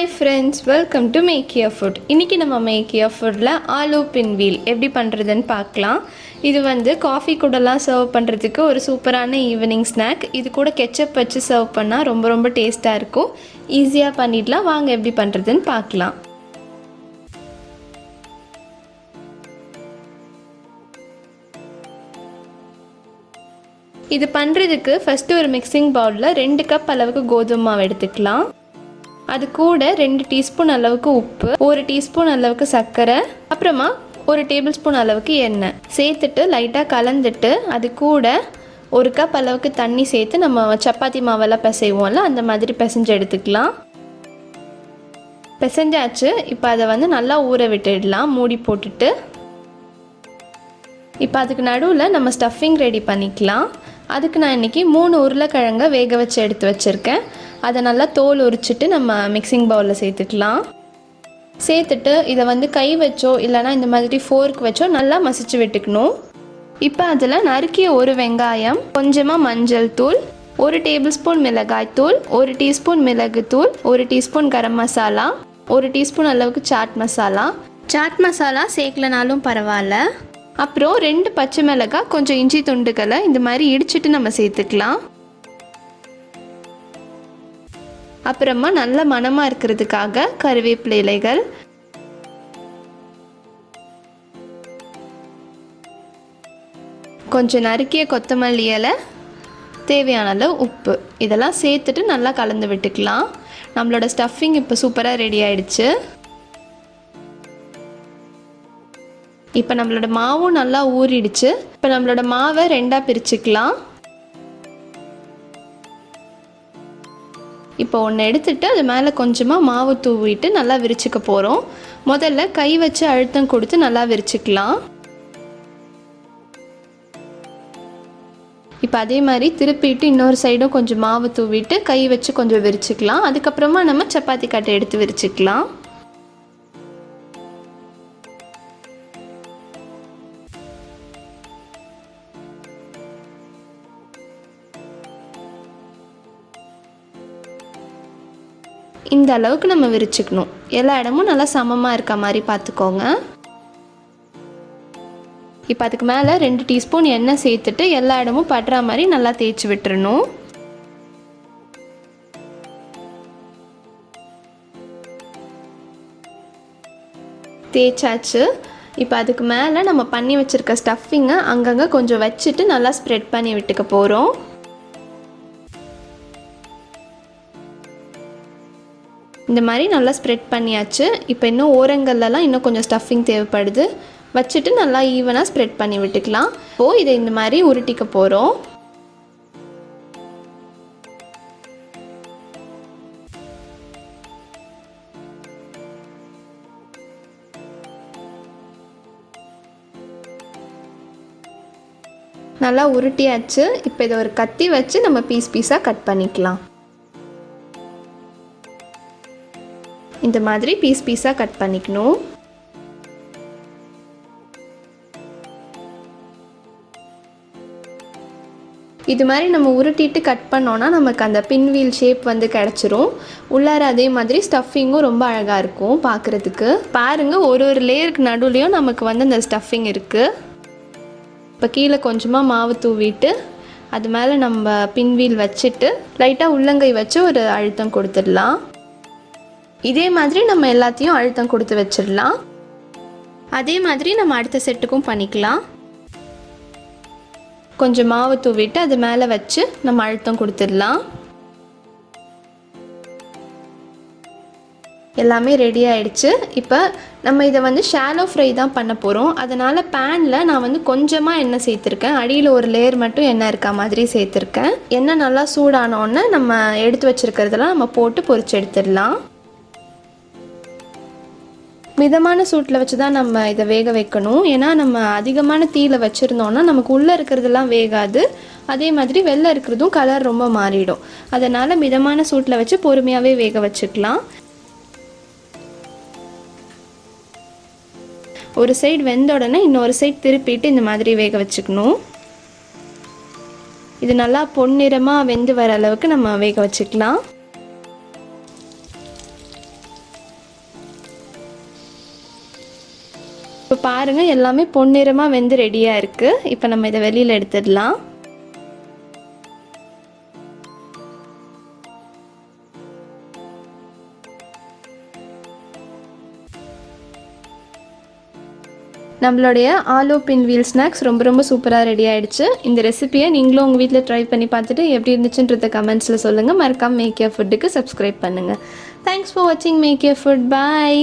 Hi friends, welcome to Make Your Food. இன்னைக்கு நம்ம Make Your Foodல aloo pinwheel எப்படி பண்றதுன்னு பார்க்கலாம். இது வந்து காஃபி கூடலாம் சர்வ் பண்றதுக்கு ஒரு சூப்பரான ஈவினிங் ஸ்நாக். இது கூட கெச்சப் வச்சு சர்வ் பண்ணா ரொம்ப டேஸ்டா இருக்கும். ஈஸியா பண்ணிடலாம். வாங்க எப்படி பண்றதுன்னு பார்க்கலாம். இது பண்றதுக்கு ஃபர்ஸ்ட் ஒரு மிக்சிங் பவுல்ல 2 கப் அளவுக்கு கோதுமை மாவு எடுத்துக்கலாம். அது கூட 2 டீஸ்பூன் அளவுக்கு உப்பு, 1 டீஸ்பூன் அளவுக்கு சர்க்கரை, அப்புறமா 1 டேபிள் ஸ்பூன் அளவுக்கு எண்ணெய் சேர்த்துட்டு லைட்டாக கலந்துட்டு அது கூட 1 கப் அளவுக்கு தண்ணி சேர்த்து நம்ம சப்பாத்தி மாவெல்லாம் பிசைவோம்ல அந்த மாதிரி பிசைஞ்சு எடுத்துக்கலாம். பிசைஞ்சாச்சு. இப்போ அதை வந்து நல்லா ஊற விட்டுடலாம் மூடி போட்டுட்டு. இப்போ அதுக்கு நடுவில் நம்ம ஸ்டஃபிங் ரெடி பண்ணிக்கலாம். அதுக்கு நான் இன்றைக்கி 3 உருளைக்கிழங்கை வேக வச்சு எடுத்து வச்சுருக்கேன். அதை நல்லா தோல் உரிச்சிட்டு நம்ம மிக்சிங் பவுலில் சேர்த்துக்கலாம். சேர்த்துட்டு இதை வந்து கை வச்சோ இல்லைனா இந்த மாதிரி ஃபோர்க் வச்சோ நல்லா மசிச்சு விட்டுக்கணும். இப்போ அதில் நறுக்கிய 1 வெங்காயம், கொஞ்சமாக மஞ்சள் தூள், 1 டேபிள் ஸ்பூன் மிளகாய் தூள், 1 டீஸ்பூன் மிளகு தூள், 1 டீஸ்பூன் கரம் மசாலா, 1 டீஸ்பூன் அளவுக்கு சாட் மசாலா சேர்க்கலனாலும் பரவாயில்ல. அப்புறம் 2 பச்சை மிளகாய், கொஞ்சம் இஞ்சி துண்டுகளை இந்த மாதிரி இடிச்சிட்டு நம்ம சேர்த்துக்கலாம். அப்புறமா நல்ல மணமாக இருக்கிறதுக்காக கறிவேப்பிலை இலைகள், கொஞ்சம் நறுக்கிய கொத்தமல்லி இலை, தேவையான அளவு உப்பு, இதெல்லாம் சேர்த்துட்டு நல்லா கலந்து விட்டுக்கலாம். நம்மளோட ஸ்டஃபிங் இப்போ சூப்பராக ரெடி ஆயிடுச்சு. இப்போ நம்மளோட மாவும் நல்லா ஊறிடுச்சு. இப்போ நம்மளோட மாவை 2ஆக பிரிச்சுக்கலாம். இப்போ ஒன்று எடுத்துட்டு அது மேலே கொஞ்சமாக மாவு தூவிட்டு நல்லா விரிச்சுக்க போகிறோம். முதல்ல கை வச்சு அழுத்தம் கொடுத்து நல்லா விரிச்சுக்கலாம். இப்போ அதே மாதிரி திருப்பிட்டு இன்னொரு சைடும் கொஞ்சம் மாவு தூவிட்டு கை வச்சு கொஞ்சம் விரிச்சுக்கலாம். அதுக்கப்புறமா நம்ம சப்பாத்தி கட்டை எடுத்து விரிச்சுக்கலாம். இந்த அளவுக்கு நம்ம விரிச்சுக்கணும். எல்லா இடமும் நல்லா சமமாக இருக்க மாதிரி பார்த்துக்கோங்க. இப்போ அதுக்கு மேலே 2 டீஸ்பூன் எண்ணெய் சேர்த்துட்டு எல்லா இடமும் படுற மாதிரி நல்லா தேய்ச்சி விட்டுறணும். தேய்ச்சாச்சு. இப்போ அதுக்கு மேலே நம்ம பண்ணி வச்சுருக்க ஸ்டஃபிங்கை அங்கங்கே கொஞ்சம் வச்சுட்டு நல்லா ஸ்ப்ரெட் பண்ணி விட்டுக்க போகிறோம். இந்த மாதிரி நல்லா ஸ்ப்ரெட் பண்ணியாச்சு. இப்போ இன்னும் ஓரங்கள்லாம் இன்னும் கொஞ்சம் ஸ்டஃபிங் தேவைப்படுது. வச்சுட்டு நல்லா ஈவனாக ஸ்ப்ரெட் பண்ணி விட்டுக்கலாம். இப்போது இதை இந்த மாதிரி உருட்டிக்க போகிறோம். நல்லா உருட்டியாச்சு. இப்போ இதை ஒரு கத்தி வச்சு நம்ம பீஸாக கட் பண்ணிக்கலாம். இந்த மாதிரி பீஸாக கட் பண்ணிக்கணும். இது மாதிரி நம்ம உருட்டிட்டு கட் பண்ணோன்னா நமக்கு அந்த பின்வீல் ஷேப் வந்து கிடச்சிரும். உள்ளார அதே மாதிரி ஸ்டஃபிங்கும் ரொம்ப அழகாக இருக்கும் பார்க்குறதுக்கு. பாருங்கள், ஒரு லேயருக்கு நடுவுலையும் நமக்கு வந்து அந்த ஸ்டஃபிங் இருக்குது. இப்போ கீழே கொஞ்சமாக மாவு தூவிட்டு அது மேலே நம்ம பின்வீல் வச்சுட்டு லைட்டாக உள்ளங்கை வச்சு ஒரு அழுத்தம் கொடுத்துடலாம். இதே மாதிரி நம்ம எல்லாத்தையும் அழுத்தம் கொடுத்து வச்சிடலாம். அதே மாதிரி நம்ம அடுத்த செட்டுக்கும் பண்ணிக்கலாம். கொஞ்சம் மாவு தூவிட்டு அது மேலே வச்சு நம்ம அழுத்தம் கொடுத்துடலாம். எல்லாமே ரெடி ஆயிடுச்சு. இப்போ நம்ம இதை வந்து ஷாலோ ஃப்ரை தான் பண்ண போகிறோம். அதனால் பேனில் நான் வந்து கொஞ்சமாக எண்ணெய் சேர்த்துருக்கேன். அடியில் ஒரு லேயர் மட்டும் எண்ணெய் இருக்க மாதிரி சேர்த்துருக்கேன். எண்ணெய் நல்லா சூடானோன்னு நம்ம எடுத்து வச்சுருக்கிறதெல்லாம் நம்ம போட்டு பொரிச்சு எடுத்துடலாம். மிதமான சூட்டில் வச்சு தான் நம்ம இதை வேக வைக்கணும். ஏன்னா நம்ம அதிகமான தீயில் வச்சுருந்தோன்னா நமக்கு உள்ளே இருக்கிறதெல்லாம் வேகாது. அதே மாதிரி வெளில இருக்கிறதும் கலர் ரொம்ப மாறிடும். அதனால் மிதமான சூட்டில் வச்சு பொறுமையாகவே வேக வச்சுக்கலாம். ஒரு சைடு வெந்த உடனே இன்னொரு சைடு திருப்பிட்டு இந்த மாதிரி வேக வச்சுக்கணும். இது நல்லா பொன்னிறமாக வெந்து வர அளவுக்கு நம்ம வேக வச்சுக்கலாம். இப்போ பாருங்கள் எல்லாமே பொன்னிறமாக வெந்து ரெடியாக இருக்குது. இப்போ நம்ம இதை வெளியில் எடுத்துடலாம். நம்மளுடைய ஆலோ பின்வீல் ஸ்நாக்ஸ் ரொம்ப சூப்பராக ரெடி ஆகிடுச்சு. இந்த ரெசிபியை நீங்களும் உங்கள் வீட்டில் ட்ரை பண்ணி பார்த்துட்டு எப்படி இருந்துச்சுன்றத கமெண்ட்ஸில் சொல்லுங்கள். மறக்காமல் மேக் யுவர் ஃபுட்டுக்கு சப்ஸ்கிரைப் பண்ணுங்கள். தேங்க்ஸ் ஃபார் வாட்சிங் மேக் யுவர் ஃபுட். பாய்.